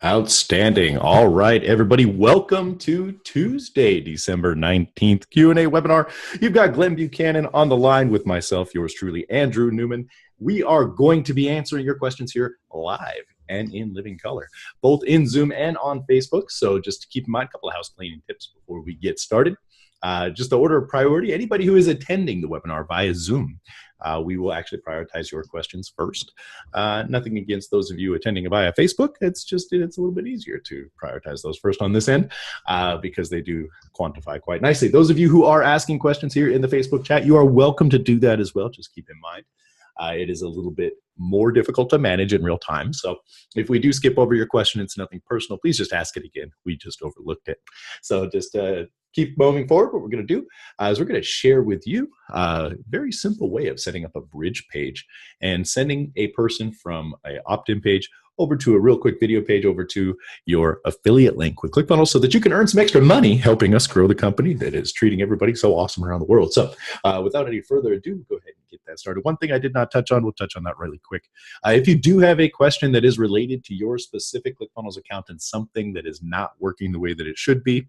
Outstanding. All right, everybody, welcome to Tuesday, December 19th Q&A webinar. You've got Glenn Buchanan on the line with myself, yours truly, Andrew Newman. We are going to be answering your questions here live and in living color, both in Zoom and on Facebook. So just to keep in mind, a couple of house cleaning tips before we get started. Just the order of priority, anybody who is attending the webinar via Zoom, we will actually prioritize your questions first. Nothing against those of you attending via Facebook. It's a little bit easier to prioritize those first on this end because they do quantify quite nicely. Those of you who are asking questions here in the Facebook chat, you are welcome to do that as well. Just keep in mind, it is a little bit more difficult to manage in real time. So if we do skip over your question, it's nothing personal. Please just ask it again. We just overlooked it. So just keep moving forward. What we're going to do is we're going to share with you a very simple way of setting up a bridge page and sending a person from an opt-in page over to a real quick video page over to your affiliate link with Clickfunnels so that you can earn some extra money helping us grow the company that is treating everybody so awesome around the world. So without any further ado, go ahead and get that started. One thing I did not touch on, we'll touch on that really quick. If you do have a question that is related to your specific ClickFunnels account and something that is not working the way that it should be,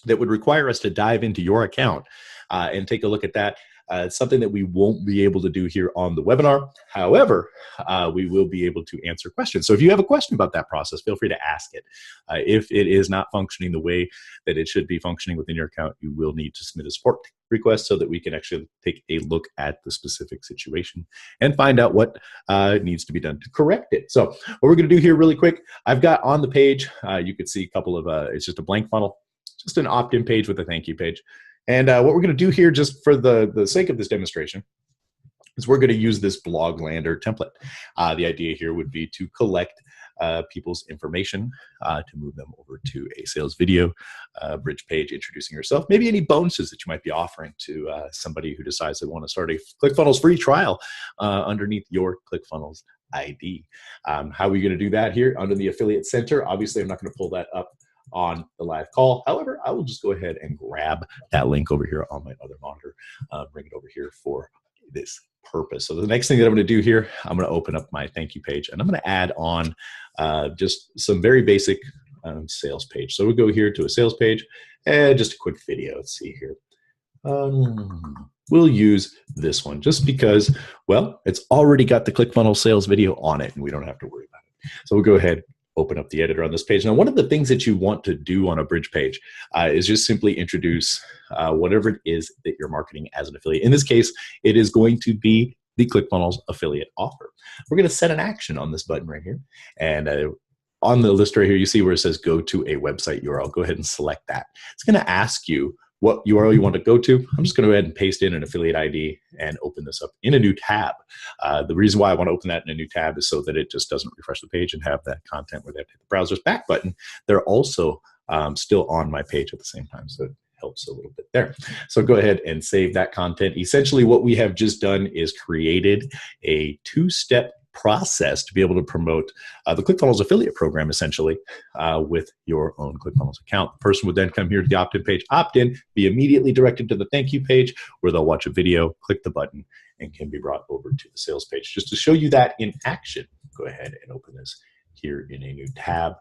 that would require us to dive into your account and take a look at that. It's something that we won't be able to do here on the webinar. However, we will be able to answer questions. So if you have a question about that process, feel free to ask it. If it is not functioning the way that it should be functioning within your account, you will need to submit a support request so that we can actually take a look at the specific situation and find out what needs to be done to correct it. So what we're going to do here really quick, I've got on the page, you could see a couple of, it's just a blank funnel, just an opt-in page with a thank you page. And what we're going to do here, just for the sake of this demonstration, is we're going to use this blog lander template. The idea here would be to collect people's information to move them over to a sales video bridge page introducing yourself, maybe any bonuses that you might be offering to somebody who decides they want to start a ClickFunnels free trial underneath your ClickFunnels ID. How are we going to do that here under the Affiliate Center? Obviously, I'm not going to pull that up on the live call. However, I will just go ahead and grab that link over here on my other monitor, bring it over here for this purpose. So the next thing that I'm going to do here, I'm going to open up my thank you page and I'm going to add on just some very basic sales page. So we'll go here to a sales page and just a quick video. Let's see here. We'll use this one just because, well, it's already got the ClickFunnels sales video on it and we don't have to worry about it. So we'll go ahead, open up the editor on this page. Now, one of the things that you want to do on a bridge page is just simply introduce whatever it is that you're marketing as an affiliate. In this case, it is going to be the ClickFunnels affiliate offer. We're going to set an action on this button right here. And on the list right here, you see where it says go to a website URL. Go ahead and select that. It's going to ask you what URL you want to go to. I'm just going to go ahead and paste in an affiliate ID and open this up in a new tab. The reason why I want to open that in a new tab is so that it just doesn't refresh the page and have that content where they have to hit the browser's back button. They're also still on my page at the same time, so it helps a little bit there. So go ahead and save that content. Essentially, what we have just done is created a two-step process to be able to promote the ClickFunnels affiliate program, essentially, with your own ClickFunnels account. The person would then come here to the opt-in page, opt in, be immediately directed to the thank you page where they'll watch a video, click the button, and can be brought over to the sales page. Just to show you that in action, go ahead and open this here in a new tab.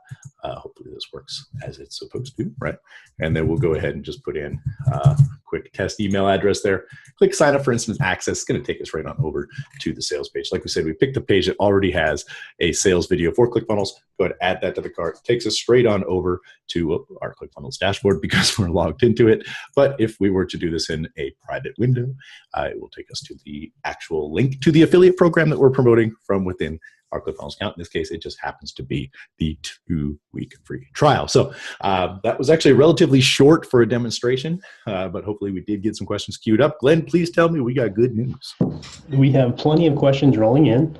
Hopefully this works as it's supposed to, right? And then we'll go ahead and just put in a quick test email address there. Click sign up for instant access. It's going to take us right on over to the sales page. Like we said, we picked a page that already has a sales video for ClickFunnels. Go ahead and add that to the cart. It takes us straight on over to our ClickFunnels dashboard because we're logged into it. But if we were to do this in a private window, it will take us to the actual link to the affiliate program that we're promoting from within our ClickFunnels account. In this case, it just happens to be the 2-week free trial. So that was actually relatively short for a demonstration, but hopefully we did get some questions queued up. Glenn, please tell me we got good news. We have plenty of questions rolling in.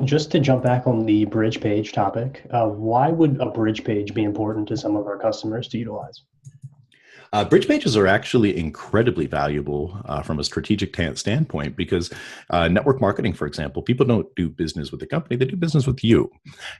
Just to jump back on the bridge page topic, why would a bridge page be important to some of our customers to utilize? Bridge pages are actually incredibly valuable from a strategic standpoint because network marketing, for example, people don't do business with the company, they do business with you.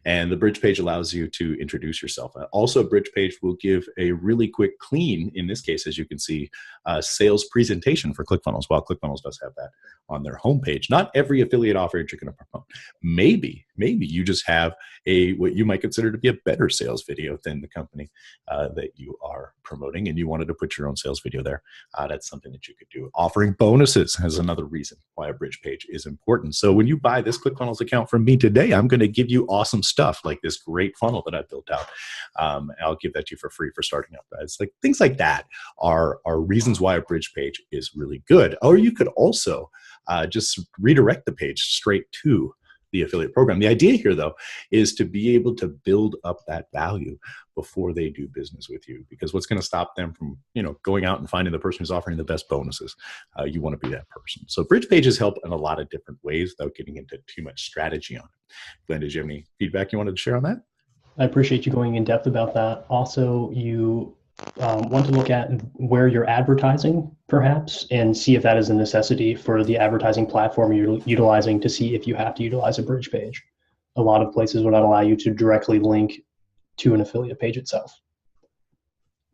And the bridge page allows you to introduce yourself. Also, a bridge page will give a really quick, clean, in this case, as you can see, sales presentation for ClickFunnels, while ClickFunnels does have that on their homepage. Not every affiliate offer you're going to Maybe you just have what you might consider to be a better sales video than the company that you are promoting, and you wanted to put your own sales video there. That's something that you could do. Offering bonuses is another reason why a bridge page is important. So when you buy this ClickFunnels account from me today, I'm going to give you awesome stuff like this great funnel that I built out. I'll give that to you for free for starting up. It's like things like that are reasons why a bridge page is really good. Or you could also just redirect the page straight to the affiliate program. The idea here, though, is to be able to build up that value before they do business with you, because what's going to stop them from, going out and finding the person who's offering the best bonuses? You want to be that person. So bridge pages help in a lot of different ways without getting into too much strategy on it. Glenn, did you have any feedback you wanted to share on that? I appreciate you going in depth about that. Also, you want to look at where you're advertising, perhaps, and see if that is a necessity for the advertising platform you're utilizing to see if you have to utilize a bridge page. A lot of places will not allow you to directly link to an affiliate page itself.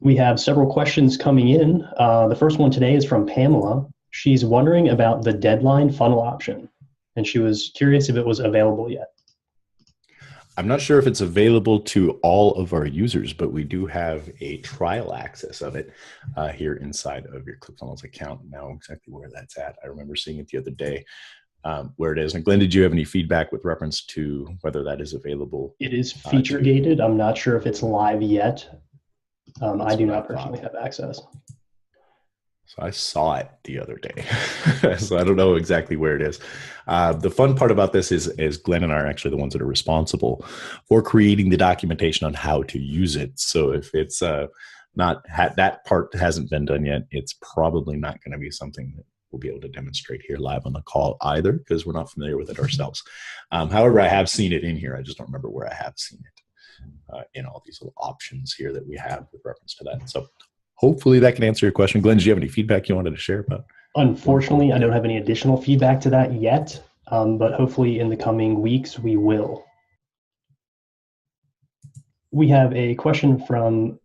We have several questions coming in. The first one today is from Pamela. She's wondering about the deadline funnel option, and she was curious if it was available yet. I'm not sure if it's available to all of our users, but we do have a trial access of it here inside of your ClickFunnels account. Now, exactly where that's at, I remember seeing it the other day, where it is. And Glenn, did you have any feedback with reference to whether that is available? It is feature gated. I'm not sure if it's live yet. I do not personally have access. So I saw it the other day. So I don't know exactly where it is. The fun part about this is Glenn and I are actually the ones that are responsible for creating the documentation on how to use it. So if it's that part hasn't been done yet, it's probably not going to be something that we'll be able to demonstrate here live on the call either, because we're not familiar with it ourselves. However, I have seen it in here. I just don't remember where I have seen it in all these little options here that we have with reference to that. So hopefully that can answer your question. Glenn, do you have any feedback you wanted to share about? Unfortunately, I don't have any additional feedback to that yet, but hopefully in the coming weeks we will. We have a question from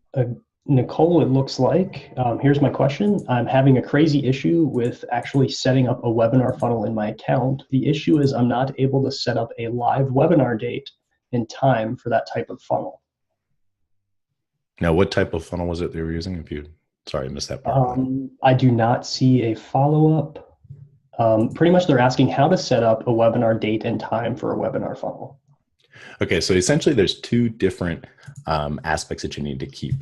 Nicole, it looks like. Here's my question. I'm having a crazy issue with actually setting up a webinar funnel in my account. The issue is I'm not able to set up a live webinar date and time for that type of funnel. Now, what type of funnel was it they were using? Sorry, I missed that part. I do not see a follow-up. Pretty much they're asking how to set up a webinar date and time for a webinar funnel. Okay, so essentially there's two different aspects that you need to keep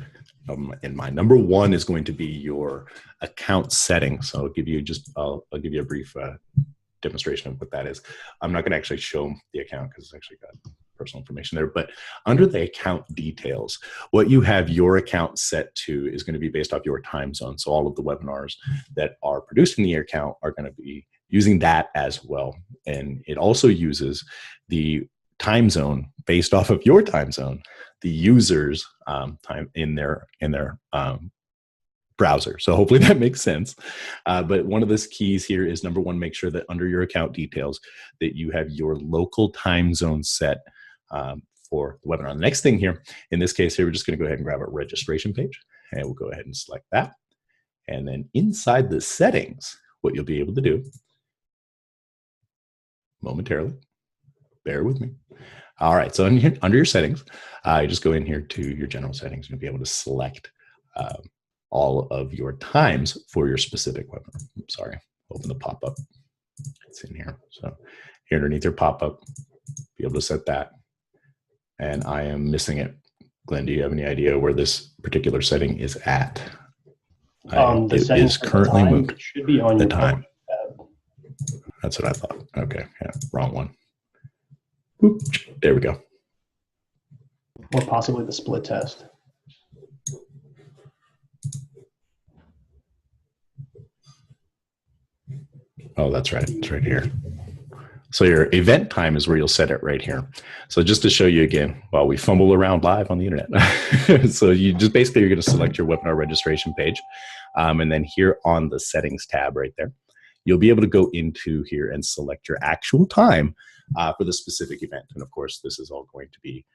in mind. Number one is going to be your account settings. So I'll give you a brief demonstration of what that is. I'm not going to actually show the account because it's actually got personal information there, but under the account details, what you have your account set to is going to be based off your time zone. So all of the webinars that are produced in the account are going to be using that as well. And it also uses the time zone based off of your time zone, the user's time in their browser. So hopefully that makes sense. But one of the keys here is, number one, make sure that under your account details that you have your local time zone set for the webinar. The next thing here, in this case here, we're just going to go ahead and grab a registration page, and we'll go ahead and select that. And then inside the settings, what you'll be able to do momentarily, bear with me. All right, so under your settings, you just go in here to your general settings. You'll be able to select all of your times for your specific webinar. Sorry, open the pop-up. It's in here. So here underneath your pop-up, be able to set that. And I am missing it. Glenn, do you have any idea where this particular setting is at? It is currently moved. It should be on the time. That's what I thought. Okay, yeah, wrong one. Oop, there we go. Or possibly the split test. Oh, that's right. It's right here. So your event time is where you'll set it right here. So just to show you again, while we fumble around live on the internet. So you just basically, you're going to select your webinar registration page. And then here on the settings tab right there, you'll be able to go into here and select your actual time for the specific event. And of course, this is all going to be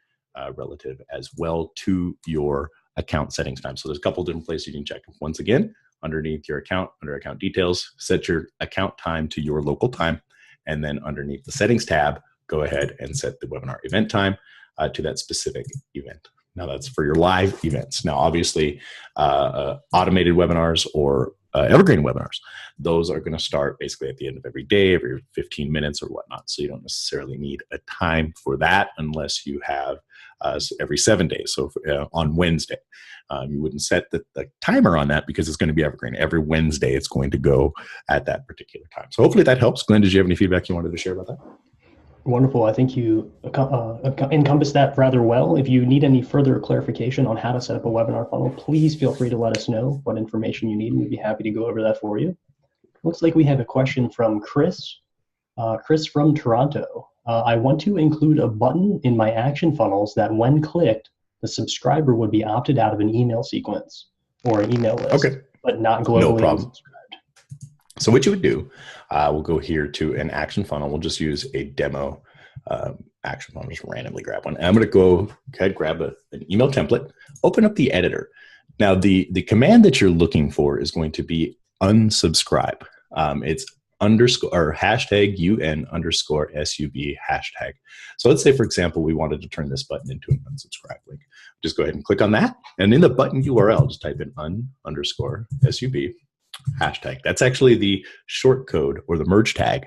relative as well to your account settings time. So there's a couple of different places you can check. Once again, underneath your account, under account details, set your account time to your local time. And then underneath the settings tab, go ahead and set the webinar event time to that specific event. Now that's for your live events. Now, obviously, automated webinars or evergreen webinars, those are going to start basically at the end of every day, every 15 minutes or whatnot. So you don't necessarily need a time for that unless you have every 7 days. So on Wednesday, you wouldn't set the timer on that because it's going to be evergreen. Every Wednesday, it's going to go at that particular time. So hopefully that helps. Glenn, did you have any feedback you wanted to share about that? Wonderful. I think you encompassed that rather well. If you need any further clarification on how to set up a webinar funnel, please feel free to let us know what information you need, and we'd be happy to go over that for you. Looks like we have a question from Chris. Chris from Toronto. I want to include a button in my action funnels that when clicked, the subscriber would be opted out of an email sequence or an email list, but not globally. No problem. So what you would do, we'll go here to an action funnel. We'll just use a demo action funnel, just randomly grab one. And I'm going to go ahead, grab an email template, open up the editor. Now, the command that you're looking for is going to be unsubscribe. It's underscore or hashtag UN_SUB hashtag. So let's say, for example, we wanted to turn this button into an unsubscribe link. Just go ahead and click on that. And in the button URL, just type in UN_SUB hashtag. That's actually the short code or the merge tag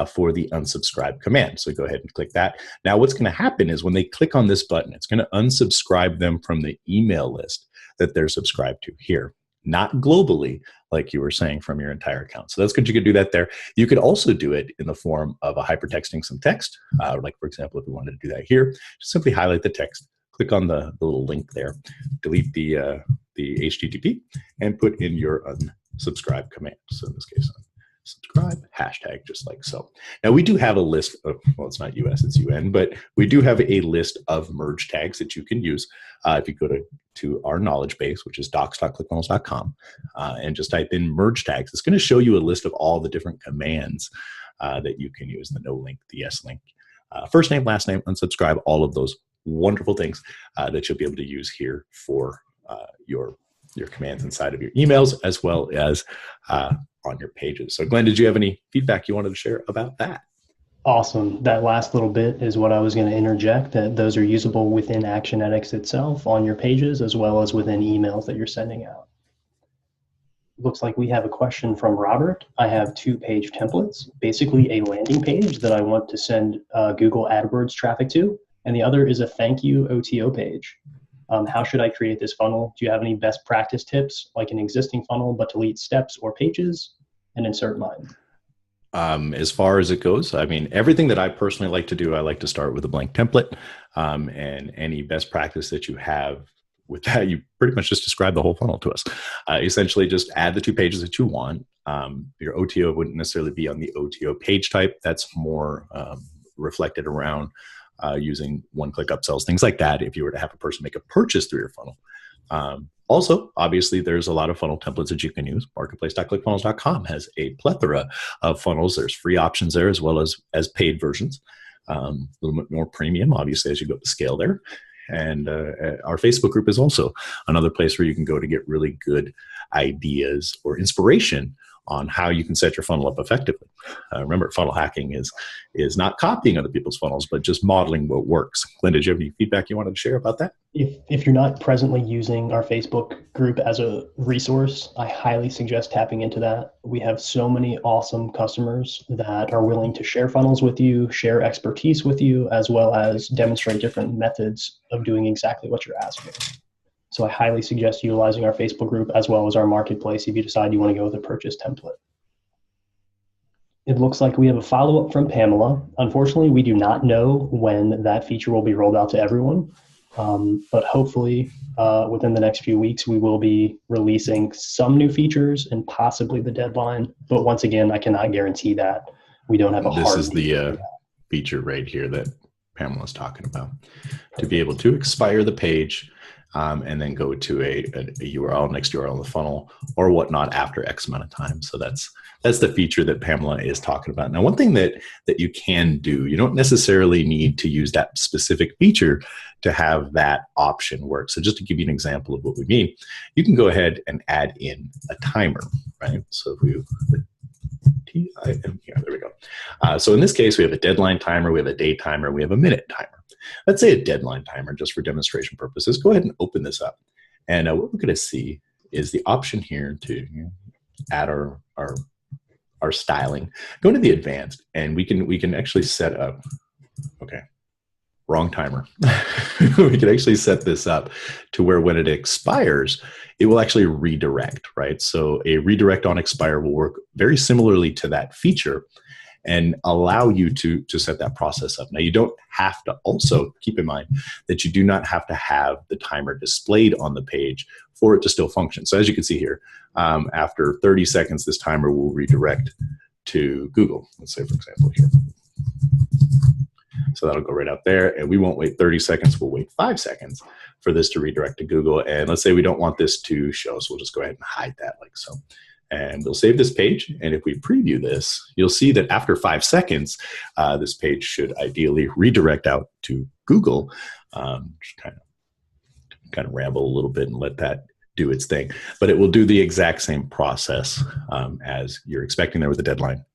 for the unsubscribe command. So go ahead and click that. Now what's going to happen is when they click on this button, it's going to unsubscribe them from the email list that they're subscribed to here, not globally, like you were saying, from your entire account. So that's good. You could do that there. You could also do it in the form of a hypertexting some text. Like for example, if we wanted to do that here, just simply highlight the text, click on the little link there, delete the HTTP, and put in your unsubscribe command. So in this case, subscribe hashtag, just like so. Now we do have a list of, well, it's not US, it's UN, but we do have a list of merge tags that you can use. If you go to our knowledge base, which is docs.clickfunnels.com, and just type in merge tags, it's going to show you a list of all the different commands that you can use: the no link, the yes link, first name, last name, unsubscribe, all of those wonderful things that you'll be able to use here for your commands inside of your emails, as well as on your pages. So Glenn, did you have any feedback you wanted to share about that? Awesome. That last little bit is what I was going to interject, that those are usable within Actionetics itself on your pages, as well as within emails that you're sending out. Looks like we have a question from Robert. I have 2-page templates, basically a landing page that I want to send Google AdWords traffic to, and the other is a thank you OTO page. How should I create this funnel? Do you have any best practice tips, like an existing funnel, but delete steps or pages and insert mine? As far as it goes, I mean, everything that I personally like to do, I like to start with a blank template, and any best practice that you have with that, you pretty much just describe the whole funnel to us. Essentially, just add the 2 pages that you want. Your OTO wouldn't necessarily be on the OTO page type. That's more reflected around using one-click upsells, things like that, if you were to have a person make a purchase through your funnel. Also, obviously, there's a lot of funnel templates that you can use. Marketplace.clickfunnels.com has a plethora of funnels. There's free options there, as well as paid versions. A little bit more premium, obviously, as you go up the scale there. And our Facebook group is also another place where you can go to get really good ideas or inspiration on how you can set your funnel up effectively. Remember, funnel hacking is not copying other people's funnels, but just modeling what works. Glenn, did you have any feedback you wanted to share about that? If you're not presently using our Facebook group as a resource, I highly suggest tapping into that. We have so many awesome customers that are willing to share funnels with you, share expertise with you, as well as demonstrate different methods of doing exactly what you're asking. So I highly suggest utilizing our Facebook group as well as our marketplace if you decide you want to go with a purchase template. It looks like we have a follow-up from Pamela. Unfortunately, we do not know when that feature will be rolled out to everyone, but hopefully within the next few weeks, we will be releasing some new features and possibly the deadline. But once again, I cannot guarantee that. We don't have a hard. This is the feature right here that Pamela's talking about, to be able to expire the page and then go to a URL, next URL in the funnel or whatnot after X amount of time. So that's the feature that Pamela is talking about. Now, one thing that you can do, you don't necessarily need to use that specific feature to have that option work. So just to give you an example of what we mean, you can go ahead and add in a timer, right? So if we time. Here, there we go. So in this case, we have a deadline timer, we have a day timer, we have a minute timer. Let's say a deadline timer, just for demonstration purposes. Go ahead and open this up. And what we're going to see is the option here to add our styling. Go to the advanced, and we can actually set up, okay, wrong timer. We can actually set this up to where when it expires, it will actually redirect, right? So a redirect on expire will work very similarly to that feature and allow you to set that process up. Now, you don't have to, also keep in mind that you do not have to have the timer displayed on the page for it to still function. So as you can see here, after 30 seconds, this timer will redirect to Google. Let's say, for example, here. So that'll go right out there, and we won't wait 30 seconds, we'll wait 5 seconds for this to redirect to Google. And let's say we don't want this to show, so we'll just go ahead and hide that like so. And we'll save this page, and if we preview this, you'll see that after 5 seconds, this page should ideally redirect out to Google. Just kind of ramble a little bit and let that do its thing. But it will do the exact same process as you're expecting there with the deadline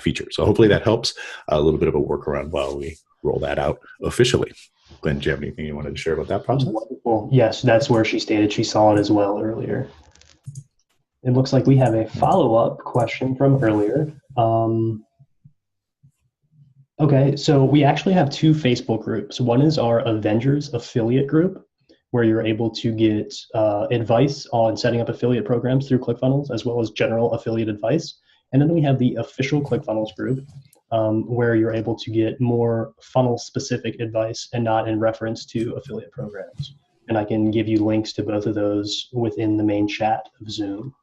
feature. So hopefully that helps. A little bit of a workaround while we roll that out officially. Glenn, do you have anything you wanted to share about that process? Wonderful. Yes, that's where she stated she saw it as well earlier. It looks like we have a follow-up question from earlier. Okay, so we actually have 2 Facebook groups. One is our Avengers affiliate group, where you're able to get advice on setting up affiliate programs through ClickFunnels, as well as general affiliate advice. And then we have the official ClickFunnels group, where you're able to get more funnel-specific advice and not in reference to affiliate programs. And I can give you links to both of those within the main chat of Zoom.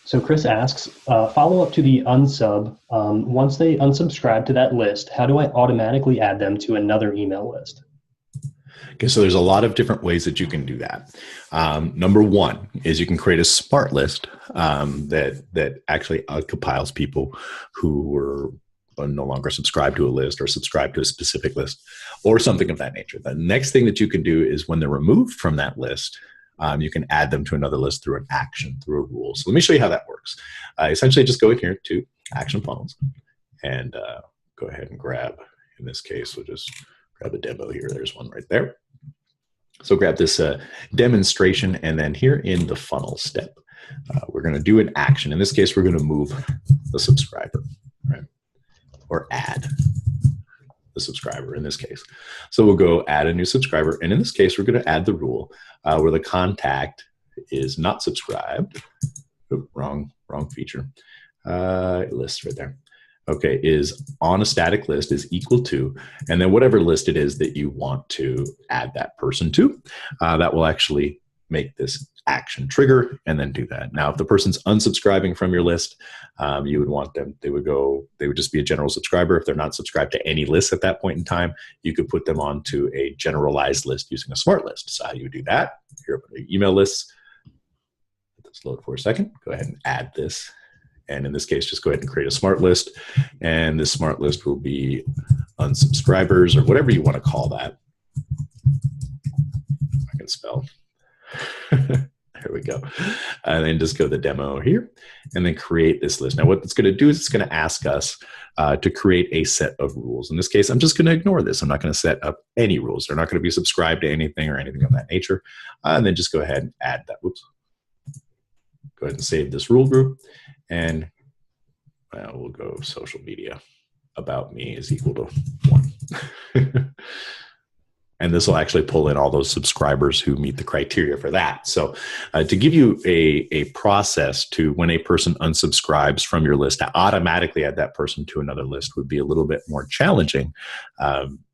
So Chris asks, follow up to the unsub. Once they unsubscribe to that list, how do I automatically add them to another email list? Okay, so there's a lot of different ways that you can do that. Number one is you can create a smart list that actually compiles people who were no longer subscribed to a list or subscribed to a specific list or something of that nature. The next thing that you can do is when they're removed from that list, you can add them to another list through an action, through a rule. So let me show you how that works. Essentially, just go in here to Action Funnels and go ahead and grab, in this case, we'll just grab a demo here. There's one right there. So grab this demonstration, and then here in the funnel step, we're going to do an action. In this case, we're going to move the subscriber, right? Or add the subscriber in this case. So we'll go add a new subscriber. And in this case, we're going to add the rule where the contact is not subscribed. Oops, wrong feature. List right there. Okay, is on a static list is equal to, and then whatever list it is that you want to add that person to, that will actually make this action trigger and then do that. Now, if the person's unsubscribing from your list, you would want them, they would just be a general subscriber. If they're not subscribed to any list at that point in time, you could put them onto a generalized list using a smart list. So how you would do that, here, email lists. Let this load for a second. Go ahead and add this. And in this case, just go ahead and create a smart list. And this smart list will be unsubscribers or whatever you want to call that. I can spell. There we go. And then just go to the demo here and then create this list. Now, what it's going to do is it's going to ask us to create a set of rules. In this case, I'm just going to ignore this. I'm not going to set up any rules. They're not going to be subscribed to anything or anything of that nature. And then just go ahead and add that. Whoops. Go ahead and save this rule group. And we'll go social media. About me is equal to 1. And this will actually pull in all those subscribers who meet the criteria for that. So to give you a process to when a person unsubscribes from your list, to automatically add that person to another list would be a little bit more challenging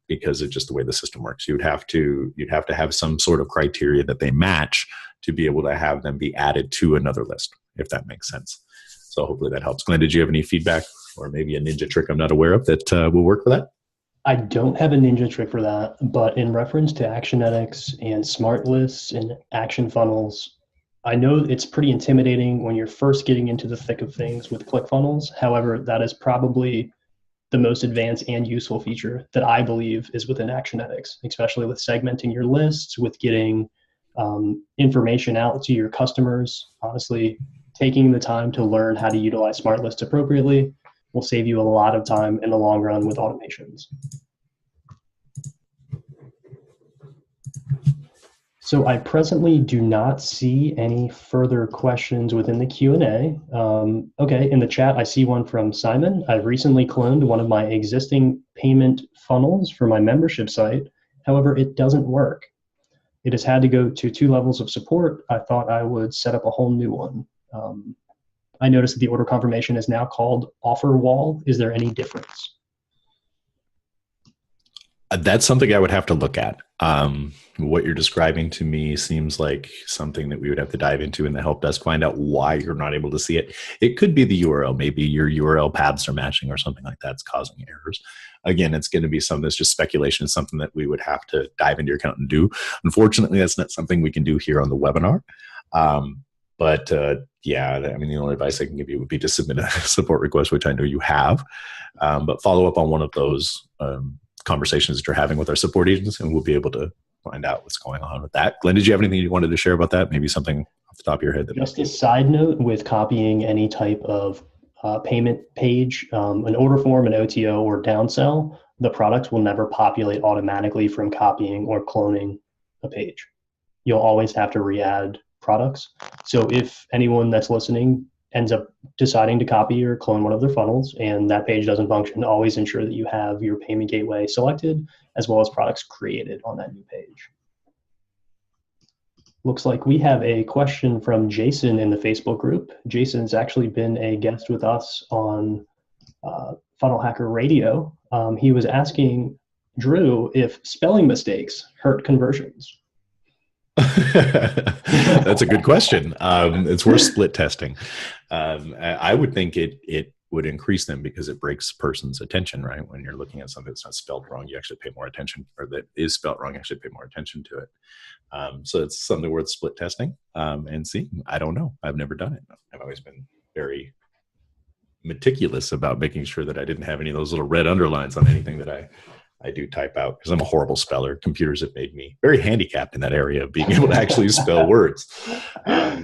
because of just the way the system works. You'd have to have some sort of criteria that they match to be able to have them be added to another list, if that makes sense. So hopefully that helps. Glenn, did you have any feedback or maybe a ninja trick I'm not aware of that will work for that? I don't have a ninja trick for that, but in reference to Actionetics and smart lists and action funnels, I know it's pretty intimidating when you're first getting into the thick of things with ClickFunnels. However, that is probably the most advanced and useful feature that I believe is within Actionetics, especially with segmenting your lists, with getting information out to your customers. Honestly, taking the time to learn how to utilize smart lists appropriately will save you a lot of time in the long run with automations. So I presently do not see any further questions within the Q&A. Okay, in the chat, I see one from Simon. I've recently cloned one of my existing payment funnels for my membership site. However, it doesn't work. It has had to go to 2 levels of support. I thought I would set up a whole new one. I noticed that the order confirmation is now called offer wall. Is there any difference? That's something I would have to look at. What you're describing to me seems like something that we would have to dive into in the help desk, find out why you're not able to see it. It could be the URL. Maybe your URL paths are matching or something like that's causing errors. Again, it's going to be something that's just speculation. It's something that we would have to dive into your account and do. Unfortunately, that's not something we can do here on the webinar. Yeah, I mean, the only advice I can give you would be to submit a support request, which I know you have, but follow up on one of those conversations that you're having with our support agents, and we'll be able to find out what's going on with that. Glenn, did you have anything you wanted to share about that? Maybe something off the top of your head? Just a side note with copying any type of payment page, an order form, an OTO, or downsell, the product will never populate automatically from copying or cloning a page. You'll always have to re-add products. So if anyone that's listening ends up deciding to copy or clone one of their funnels and that page doesn't function, always ensure that you have your payment gateway selected as well as products created on that new page. Looks like we have a question from Jason in the Facebook group. Jason's actually been a guest with us on Funnel Hacker Radio. He was asking Drew if spelling mistakes hurt conversions. That's a good question. It's worth split testing. I would think it would increase them because it breaks person's attention, right? When you're looking at something that's not spelled wrong, you actually pay more attention, or that is spelled wrong, you actually pay more attention to it. So it's something worth split testing and seeing. I don't know. I've never done it. I've always been very meticulous about making sure that I didn't have any of those little red underlines on anything that I do type out, because I'm a horrible speller. Computers have made me very handicapped in that area of being able to actually spell words.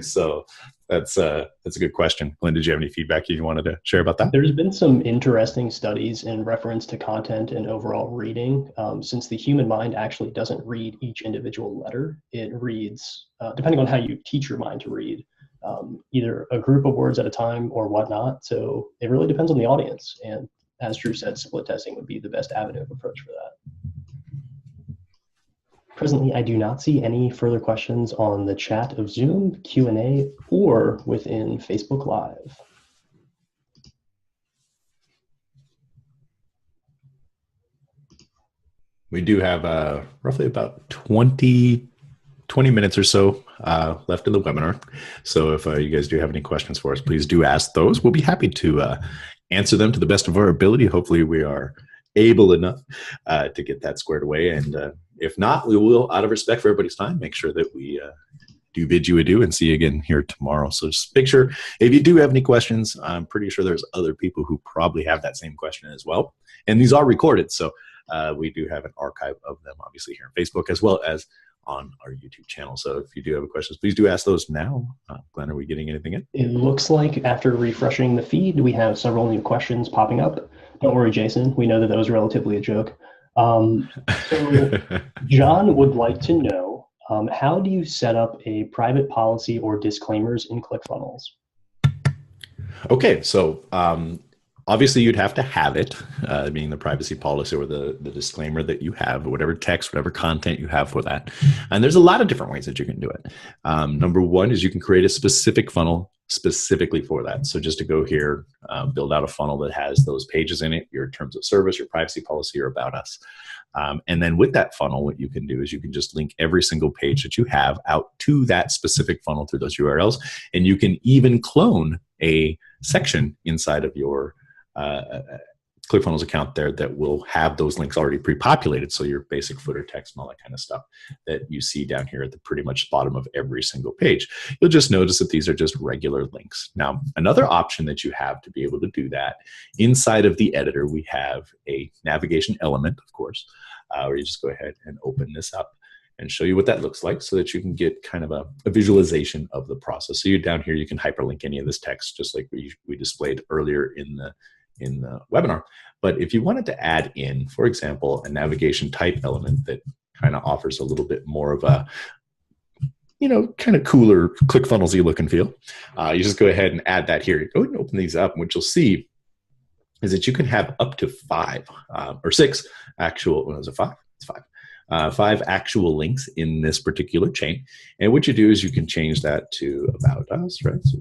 So that's a good question. Glenn, did you have any feedback you wanted to share about that? There's been some interesting studies in reference to content and overall reading. Since the human mind actually doesn't read each individual letter, it reads, depending on how you teach your mind to read, either a group of words at a time or whatnot. So it really depends on the audience. And as Drew said, split testing would be the best avenue of approach for that. Presently, I do not see any further questions on the chat of Zoom, Q&A, or within Facebook Live. We do have roughly about 20 minutes or so left in the webinar. So if you guys do have any questions for us, please do ask those. We'll be happy to answer them to the best of our ability. Hopefully we are able enough to get that squared away. And if not, we will, out of respect for everybody's time, make sure that we do bid you adieu and see you again here tomorrow. So just make sure, if you do have any questions, I'm pretty sure there's other people who probably have that same question as well. And these are recorded. So we do have an archive of them, obviously, here on Facebook as well as on our YouTube channel. So if you do have questions, please do ask those now. Glenn, are we getting anything in? It looks like after refreshing the feed, we have several new questions popping up. Don't worry, Jason. We know that was relatively a joke. So John would like to know, how do you set up a private policy or disclaimers in ClickFunnels? Okay, so obviously you'd have to have it, meaning the privacy policy or the disclaimer that you have, whatever text, whatever content you have for that. And there's a lot of different ways that you can do it. Number one is you can create a specific funnel specifically for that. So just to go here, build out a funnel that has those pages in it, your terms of service, your privacy policy, your about us. And then with that funnel, what you can do is you can just link every single page that you have out to that specific funnel through those URLs. And you can even clone a section inside of your ClickFunnels account there that will have those links already pre-populated. So your basic footer text and all that kind of stuff that you see down here at the pretty much bottom of every single page. You'll just notice that these are just regular links. Now, another option that you have to be able to do that, inside of the editor, we have a navigation element, of course, where you just go ahead and open this up. and show you what that looks like so that you can get kind of a visualization of the process. So you down here, you can hyperlink any of this text just like we displayed earlier in the webinar. But if you wanted to add in, for example, a navigation type element that kind of offers a little bit more of a, kind of cooler ClickFunnels-y look and feel, you just go ahead and add that here. Go ahead and open these up, and what you'll see is that you can have up to 5 or 6 actual, was it 5? It's 5. 5 actual links in this particular chain. And what you do is you can change that to About Us, right? So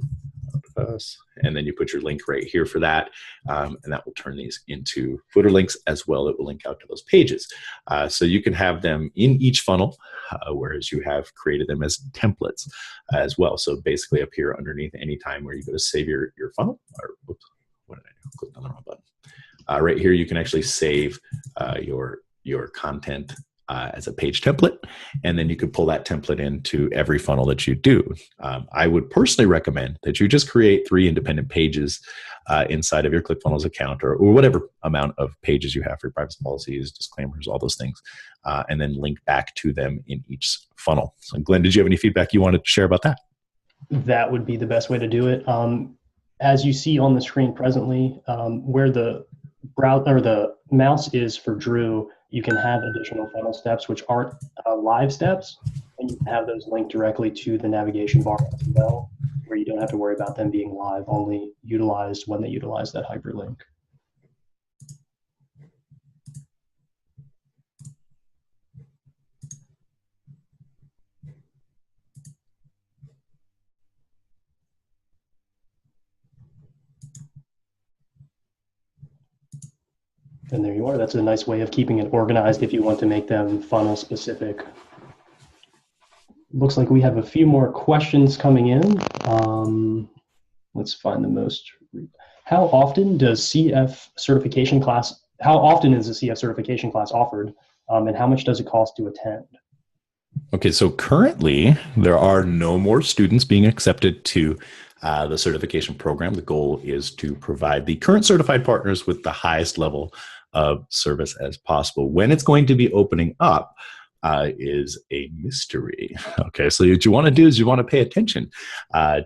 About Us, and then you put your link right here for that. And that will turn these into footer links as well. It will link out to those pages. So you can have them in each funnel, whereas you have created them as templates as well. So basically up here underneath, anytime where you go to save your funnel, or whoops, what did I do? Clicked on the wrong button. Right here, you can actually save your content as a page template, and then you could pull that template into every funnel that you do. I would personally recommend that you just create 3 independent pages inside of your ClickFunnels account, or whatever amount of pages you have for your privacy policies, disclaimers, all those things, and then link back to them in each funnel. So Glenn, did you have any feedback you wanted to share about that? That would be the best way to do it. As you see on the screen presently, where the mouse is for Drew, you can have additional funnel steps which aren't live steps, and you can have those linked directly to the navigation bar as well, where you don't have to worry about them being live, only utilized when they utilize that hyperlink. And there you are. That's a nice way of keeping it organized if you want to make them funnel specific. Looks like we have a few more questions coming in. Let's find the most. How often is the CF certification class offered? And how much does it cost to attend? Okay, so currently there are no more students being accepted to the certification program. The goal is to provide the current certified partners with the highest level of service as possible. When it's going to be opening up is a mystery. Okay, so what you want to do is you want to pay attention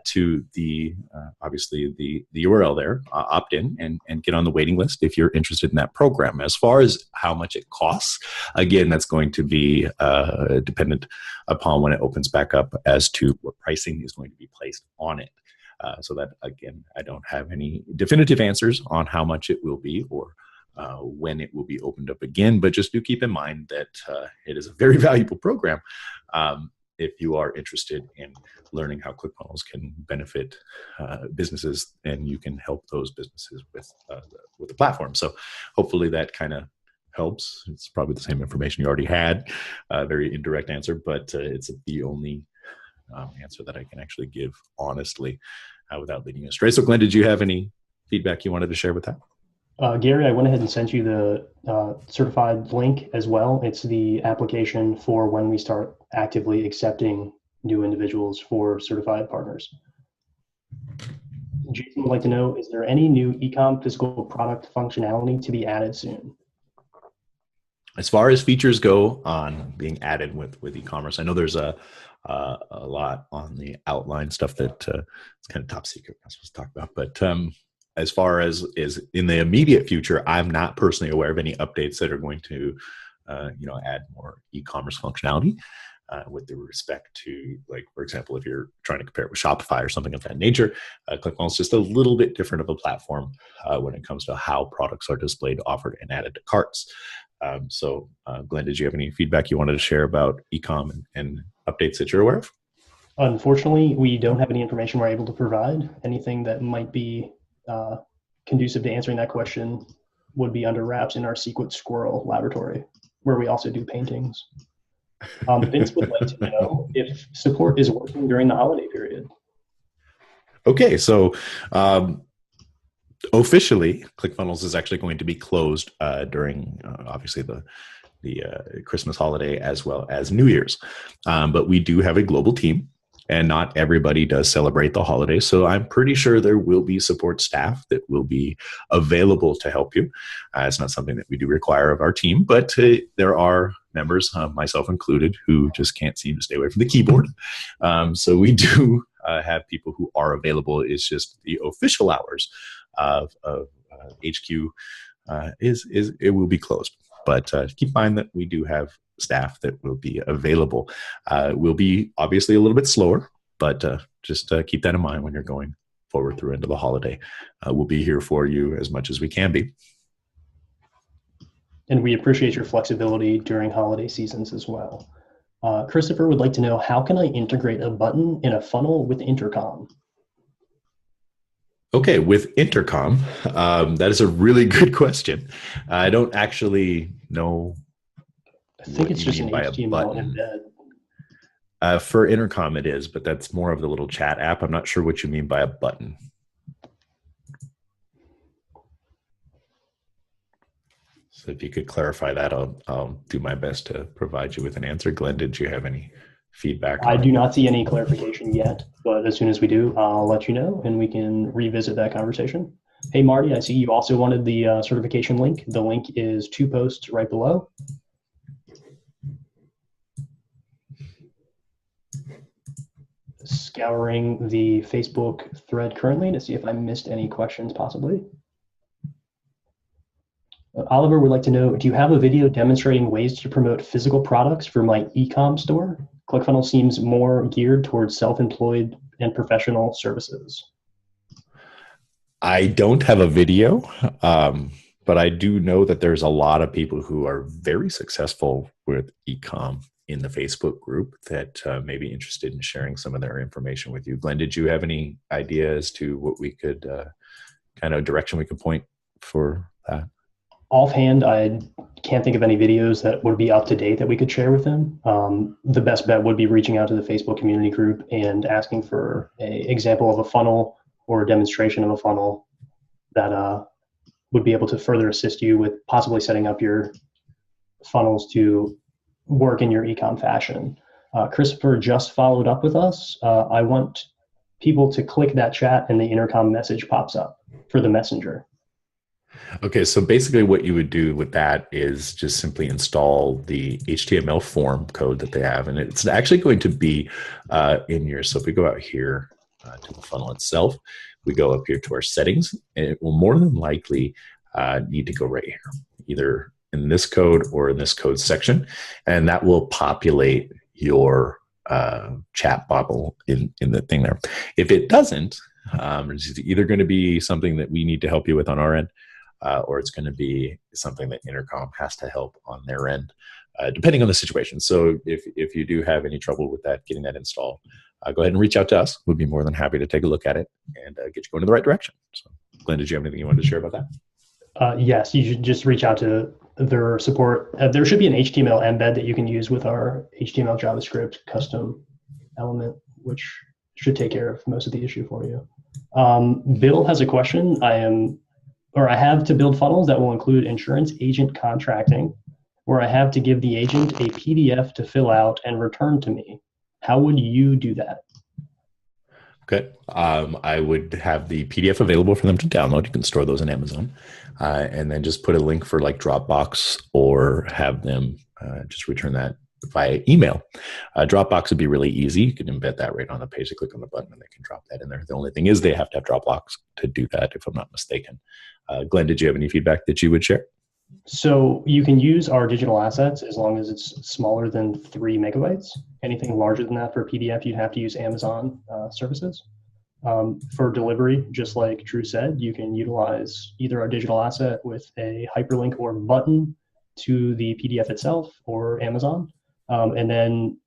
to the obviously the URL there, opt in and get on the waiting list if you're interested in that program. As far as how much it costs, again, that's going to be dependent upon when it opens back up as to what pricing is going to be placed on it. So that, again, I don't have any definitive answers on how much it will be or when it will be opened up again, but just do keep in mind that it is a very valuable program if you are interested in learning how ClickFunnels can benefit businesses, and you can help those businesses with the platform. So hopefully that kind of helps. It's probably the same information you already had, a very indirect answer, but it's the only answer that I can actually give honestly without leading you astray. So Glenn, did you have any feedback you wanted to share with that? Gary, I went ahead and sent you the certified link as well. It's the application for when we start actively accepting new individuals for certified partners. Jason would like to know, is there any new e-com physical product functionality to be added soon? As far as features go on being added with e-commerce, I know there's a lot on the outline stuff that it's kind of top secret. I'm not supposed to talk about, but as far as is in the immediate future, I'm not personally aware of any updates that are going to, add more e-commerce functionality with respect to, like, for example, if you're trying to compare it with Shopify or something of that nature. ClickFunnels is just a little bit different of a platform when it comes to how products are displayed, offered, and added to carts. So, Glenn, did you have any feedback you wanted to share about e-com and updates that you're aware of? Unfortunately, we don't have any information we're able to provide. Anything that might be conducive to answering that question would be under wraps in our Secret Squirrel laboratory, where we also do paintings. Vince would like to know if support is working during the holiday period. Okay, so officially, ClickFunnels is actually going to be closed during obviously the Christmas holiday as well as New Year's. But we do have a global team And not everybody does celebrate the holidays. So I'm pretty sure there will be support staff that will be available to help you. It's not something that we do require of our team, but there are members, myself included, who just can't seem to stay away from the keyboard. So we do have people who are available. It's just the official hours of HQ it will be closed. But keep in mind that we do have staff that will be available. Will be obviously a little bit slower, but just keep that in mind when you're going forward through into the holiday. We'll be here for you as much as we can be. And we appreciate your flexibility during holiday seasons as well. Christopher would like to know, how can I integrate a button in a funnel with intercom? Okay, with intercom, that is a really good question. I don't actually know. I think it's just an HTML embed. For intercom it is, but that's more of the little chat app. I'm not sure what you mean by a button. So if you could clarify that, I'll do my best to provide you with an answer. Glenn, did you have any feedback? I do not see any clarification yet, but as soon as we do, I'll let you know and we can revisit that conversation. Hey, Marty, I see you also wanted the certification link. The link is 2 posts right below. Scouring the Facebook thread currently to see if I missed any questions possibly. Oliver would like to know, do you have a video demonstrating ways to promote physical products for my e-com store? ClickFunnels seems more geared towards self-employed and professional services. I don't have a video, but I do know that there's a lot of people who are very successful with e-com in the Facebook group that may be interested in sharing some of their information with you. Glenn, did you have any idea as to what we could kind of direction we could point for that? Offhand, I can't think of any videos that would be up to date that we could share with them. The best bet would be reaching out to the Facebook community group and asking for an example of a funnel or a demonstration of a funnel that would be able to further assist you with possibly setting up your funnels to work in your e-com fashion. Christopher just followed up with us. I want people to click that chat and the intercom message pops up for the messenger. Okay, so basically what you would do with that is just simply install the HTML form code that they have, and it's actually going to be in your, so if we go out here to the funnel itself, we go up here to our settings, and it will more than likely need to go right here, either in this code or in this code section, and that will populate your chat bubble in the thing there. If it doesn't, it's either going to be something that we need to help you with on our end, or it's going to be something that Intercom has to help on their end, depending on the situation. So if you do have any trouble with that, getting that installed, go ahead and reach out to us. We'd be more than happy to take a look at it and get you going in the right direction. So, Glenn, did you have anything you wanted to share about that? Yes, you should just reach out to their support. There should be an HTML embed that you can use with our HTML JavaScript custom element, which should take care of most of the issue for you. Bill has a question. I have to build funnels that will include insurance agent contracting, where I have to give the agent a PDF to fill out and return to me. How would you do that? Okay. I would have the PDF available for them to download. You can store those in Amazon, and then just put a link for like Dropbox, or have them just return that via email. Dropbox would be really easy. You can embed that right on the page. They click on the button and they can drop that in there. The only thing is they have to have Dropbox to do that, if I'm not mistaken. Glenn, did you have any feedback that you would share? So you can use our digital assets as long as it's smaller than 3 megabytes. Anything larger than that for a PDF, you'd have to use Amazon services. For delivery, just like Drew said, you can utilize either our digital asset with a hyperlink or button to the PDF itself, or Amazon. And then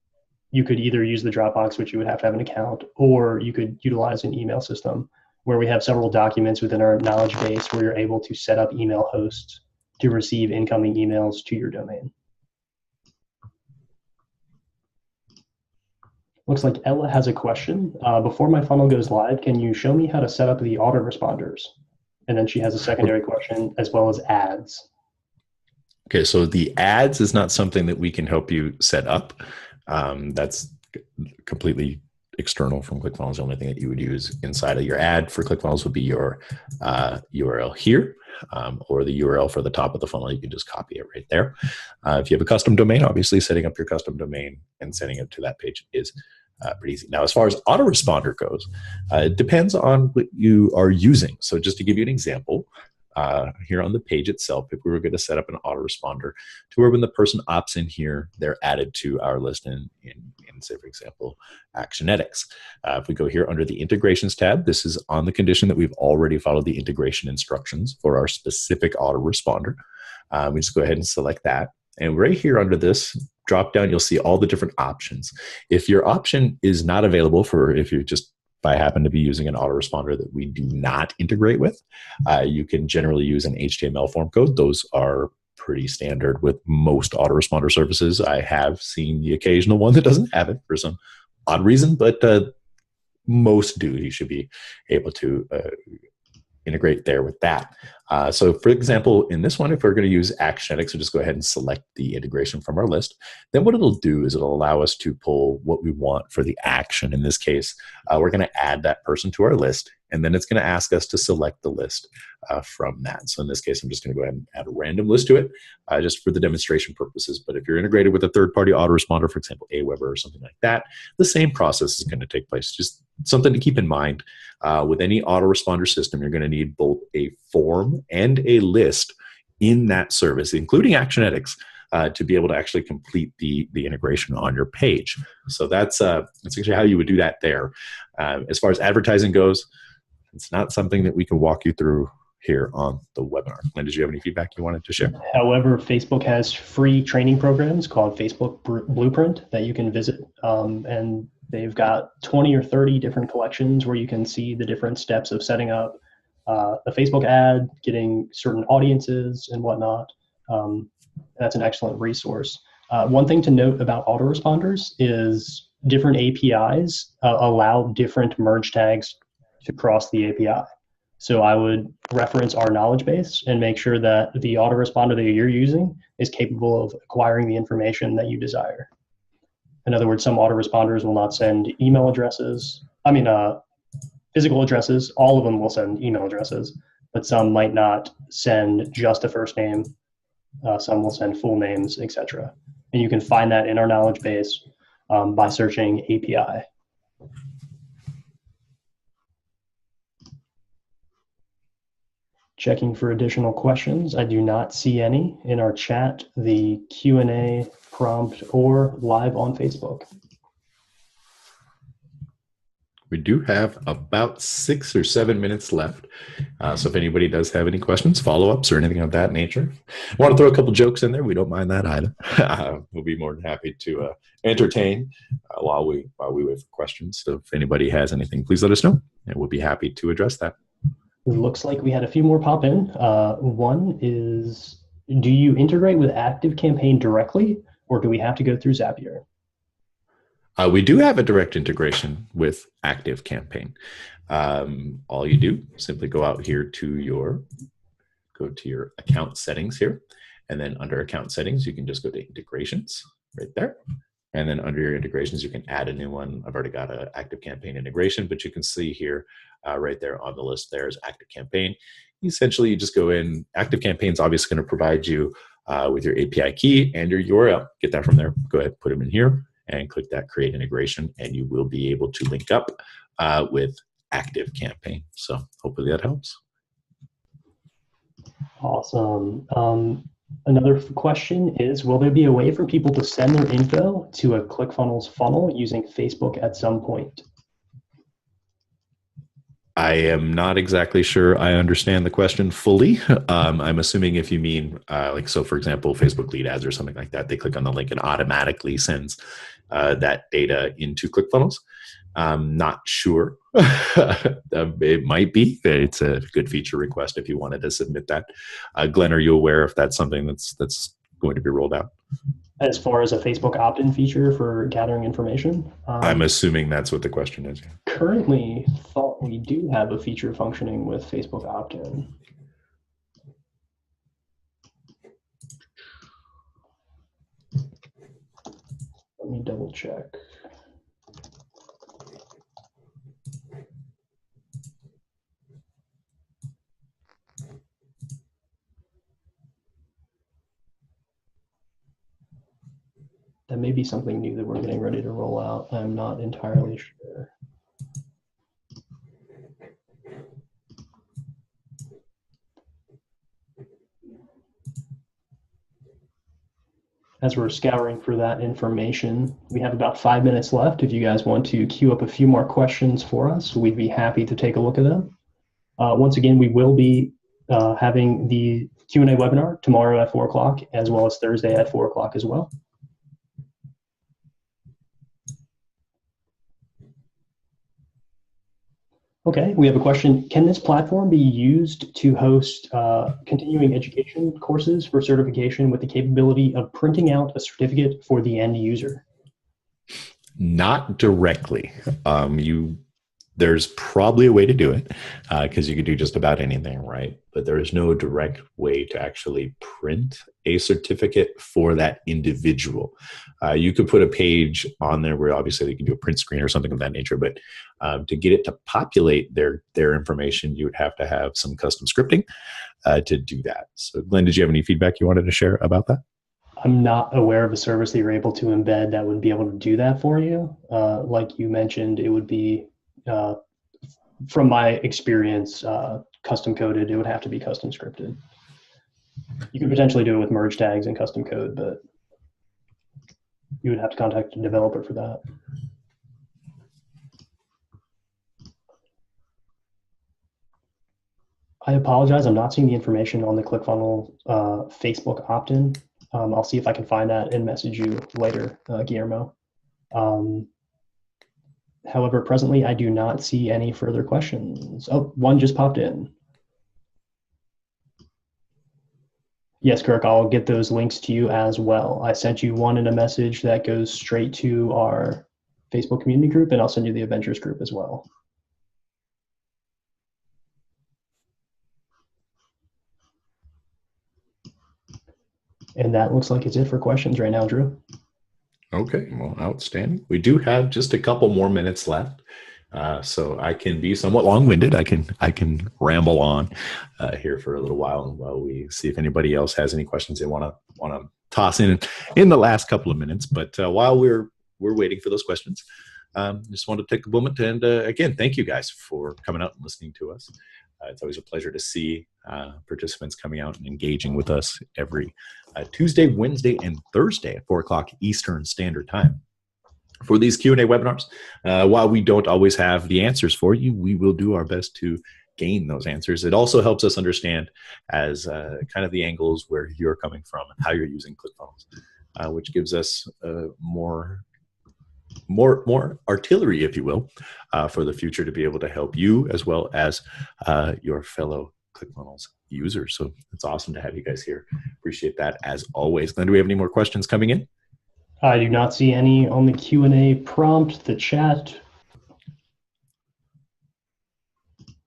you could either use the Dropbox, which you would have to have an account, or you could utilize an email system where we have several documents within our knowledge base where you're able to set up email hosts to receive incoming emails to your domain. Looks like Ella has a question. Before my funnel goes live, can you show me how to set up the autoresponders? And then she has a secondary question, as well as ads. Okay, so the ads is not something that we can help you set up. That's completely external from ClickFunnels. The only thing that you would use inside of your ad for ClickFunnels would be your URL here, or the URL for the top of the funnel. You can just copy it right there. If you have a custom domain, obviously setting up your custom domain and sending it to that page is pretty easy. Now, as far as autoresponder goes, it depends on what you are using. So just to give you an example, here on the page itself, if we were going to set up an autoresponder to where when the person opts in here, they're added to our list in say, for example, Actionetics. If we go here under the integrations tab, this is on the condition that we've already followed the integration instructions for our specific autoresponder. We just go ahead and select that. And right here under this drop down, you'll see all the different options. If your option is not available for, if you just by happen to be using an autoresponder that we do not integrate with, you can generally use an HTML form code. Those are pretty standard with most autoresponder services. I have seen the occasional one that doesn't have it for some odd reason, but most do. You should be able to integrate there with that. So for example, in this one, if we're going to use Actionetics, we'll just go ahead and select the integration from our list. Then what it'll do is it'll allow us to pull what we want for the action. In this case, we're going to add that person to our list, and then it's going to ask us to select the list from that. So in this case, I'm just going to go ahead and add a random list to it just for the demonstration purposes. But if you're integrated with a third-party autoresponder, for example, Aweber or something like that, the same process is going to take place. Just something to keep in mind. With any autoresponder system, you're going to need both a form and a list in that service, including Actionetics, to be able to actually complete the integration on your page. So that's actually how you would do that there. As far as advertising goes, it's not something that we can walk you through here on the webinar. Glenn, did you have any feedback you wanted to share? However, Facebook has free training programs called Facebook Blueprint that you can visit, and they've got 20 or 30 different collections where you can see the different steps of setting up a Facebook ad, getting certain audiences and whatnot. That's an excellent resource. One thing to note about autoresponders is different APIs allow different merge tags to cross the API. So I would reference our knowledge base and make sure that the autoresponder that you're using is capable of acquiring the information that you desire. In other words, some autoresponders will not send email addresses. Physical addresses. All of them will send email addresses, but some might not send just a first name. Some will send full names, etc. And you can find that in our knowledge base by searching API. Checking for additional questions. I do not see any in our chat, the Q&A prompt, or live on Facebook. We do have about 6 or 7 minutes left. So if anybody does have any questions, follow-ups, or anything of that nature, I want to throw a couple jokes in there. We don't mind that either. We'll be more than happy to entertain while we wait for questions. So if anybody has anything, please let us know, and we'll be happy to address that. Looks like we had a few more pop in. One is, do you integrate with ActiveCampaign directly, or do we have to go through Zapier? We do have a direct integration with ActiveCampaign. All you do, simply go out here to your account settings here, and then under account settings, you can just go to integrations right there. And then under your integrations, you can add a new one. I've already got an ActiveCampaign integration, but you can see here right there on the list, there's ActiveCampaign. Essentially, you just go in. ActiveCampaign is obviously going to provide you with your API key and your URL. Get that from there. Go ahead, put them in here, and click that Create Integration, and you will be able to link up with ActiveCampaign. So hopefully that helps. Awesome. Another question is, will there be a way for people to send their info to a ClickFunnels funnel using Facebook at some point? I am not exactly sure I understand the question fully. I'm assuming if you mean so for example, Facebook lead ads or something like that, they click on the link and automatically sends that data into ClickFunnels. I'm not sure. It might be. It's a good feature request if you wanted to submit that. Glenn, are you aware if that's something that's going to be rolled out? As far as a Facebook opt-in feature for gathering information? I'm assuming that's what the question is. Currently, thought we do have a feature functioning with Facebook opt-in. Let me double check. That may be something new that we're getting ready to roll out. I'm not entirely sure. As we're scouring for that information, we have about 5 minutes left. If you guys want to queue up a few more questions for us, we'd be happy to take a look at them. Once again, we will be having the Q&A webinar tomorrow at 4 o'clock, as well as Thursday at 4 o'clock as well. Okay, we have a question. Can this platform be used to host continuing education courses for certification with the capability of printing out a certificate for the end user? Not directly. There's probably a way to do it because you could do just about anything, right? But there is no direct way to actually print a certificate for that individual. You could put a page on there where obviously they can do a print screen or something of that nature, but to get it to populate their information, you would have to have some custom scripting to do that. So Glenn, did you have any feedback you wanted to share about that? I'm not aware of a service that you're able to embed that would be able to do that for you. Like you mentioned, it would be from my experience, custom coded. It would have to be custom scripted. You could potentially do it with merge tags and custom code, but you would have to contact a developer for that. I apologize. I'm not seeing the information on the ClickFunnels Facebook opt-in. I'll see if I can find that and message you later, Guillermo. However, presently, I do not see any further questions. Oh, one just popped in. Yes, Kirk, I'll get those links to you as well. I sent you one in a message that goes straight to our Facebook community group, and I'll send you the Adventures group as well. And that looks like it's it for questions right now, Drew. Okay, well, outstanding. We do have just a couple more minutes left, so I can be somewhat long-winded. I can ramble on here for a little while we see if anybody else has any questions they want to toss in the last couple of minutes. But while we're waiting for those questions, just wanted to take a moment and again, thank you guys for coming out and listening to us. It's always a pleasure to see participants coming out and engaging with us every Tuesday, Wednesday, and Thursday at 4 o'clock Eastern Standard Time. For these Q&A webinars, while we don't always have the answers for you, we will do our best to gain those answers. It also helps us understand as kind of the angles where you're coming from and how you're using ClickFunnels, which gives us more artillery, if you will, for the future to be able to help you as well as your fellow ClickFunnels users. So it's awesome to have you guys here. Appreciate that as always. Glenn, do we have any more questions coming in? I do not see any on the Q&A prompt, the chat,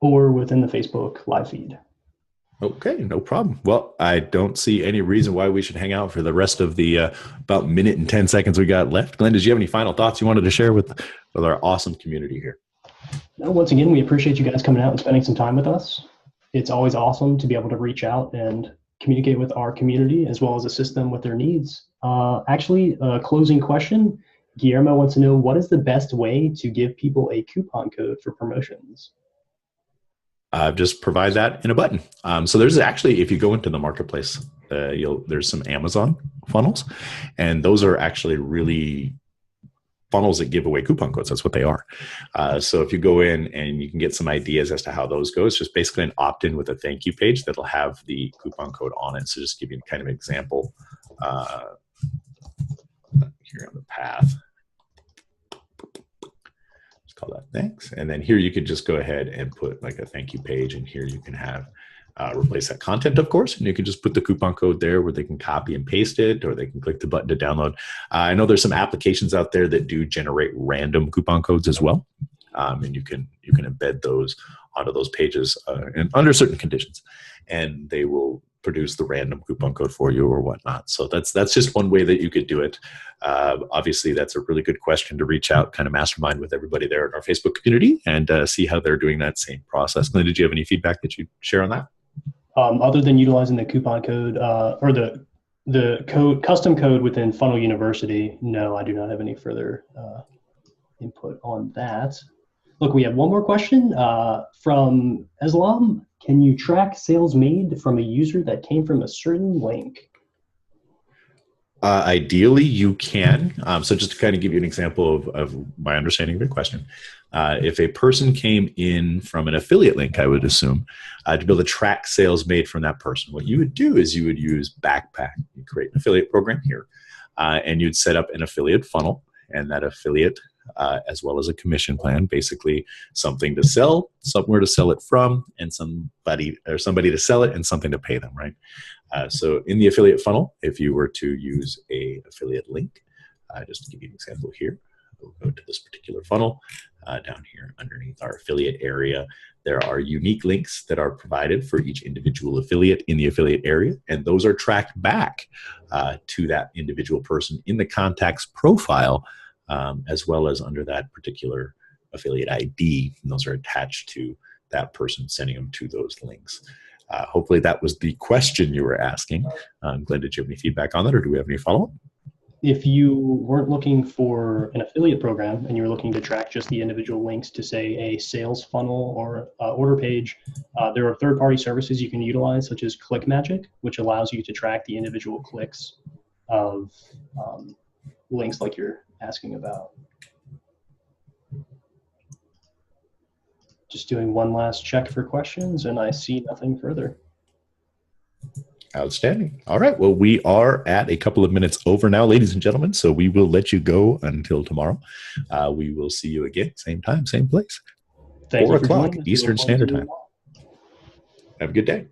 or within the Facebook live feed. Okay, no problem. Well, I don't see any reason why we should hang out for the rest of the about minute and 10 seconds we got left. Glenn, did you have any final thoughts you wanted to share with our awesome community here? No, once again, we appreciate you guys coming out and spending some time with us. It's always awesome to be able to reach out and communicate with our community as well as assist them with their needs. Actually, a closing question. Guillermo wants to know, what is the best way to give people a coupon code for promotions? Just provide that in a button. So there's actually, if you go into the marketplace, there's some Amazon funnels, and those are actually really funnels that give away coupon codes. That's what they are. So if you go in and you can get some ideas as to how those go, it's just basically an opt-in with a thank you page that'll have the coupon code on it. So just give you kind of an example here on the path. Call that thanks. And then here you could just go ahead and put like a thank you page, and here you can have replace that content, of course, and you can just put the coupon code there where they can copy and paste it, or they can click the button to download. I know there's some applications out there that do generate random coupon codes as well, and you can embed those onto those pages and under certain conditions, and they will produce the random coupon code for you or whatnot. So that's just one way that you could do it. Obviously, that's a really good question to reach out, kind of mastermind with everybody there in our Facebook community and see how they're doing that same process. Glenn, did you have any feedback that you'd share on that? Other than utilizing the coupon code or the The custom code within Funnel University, no, I do not have any further input on that. Look, we have one more question from Eslam. Can you track sales made from a user that came from a certain link? Ideally, you can. So just to kind of give you an example of my understanding of your question, if a person came in from an affiliate link, I would assume, to be able to track sales made from that person, what you would do is you would use Backpack. You create an affiliate program here, and you'd set up an affiliate funnel, and that affiliate, as well as a commission plan, basically something to sell, somewhere to sell it from, and somebody to sell it, and something to pay them, right? So in the affiliate funnel, if you were to use a affiliate link, just to give you an example here, we'll go to this particular funnel. Down here underneath our affiliate area, there are unique links that are provided for each individual affiliate in the affiliate area, and those are tracked back to that individual person in the contact's profile, as well as under that particular affiliate ID, and those are attached to that person sending them to those links. Hopefully that was the question you were asking. Glenn, did you have any feedback on that, or do we have any follow-up? If you weren't looking for an affiliate program and you were looking to track just the individual links to, say, a sales funnel or order page, there are third-party services you can utilize, such as ClickMagick, which allows you to track the individual clicks of links like you're asking about. Just doing one last check for questions, and I see nothing further. Outstanding. All right. Well, we are at a couple of minutes over now, ladies and gentlemen, so we will let you go until tomorrow. We will see you again, same time, same place, 4 o'clock Eastern Standard Time. Have a good day.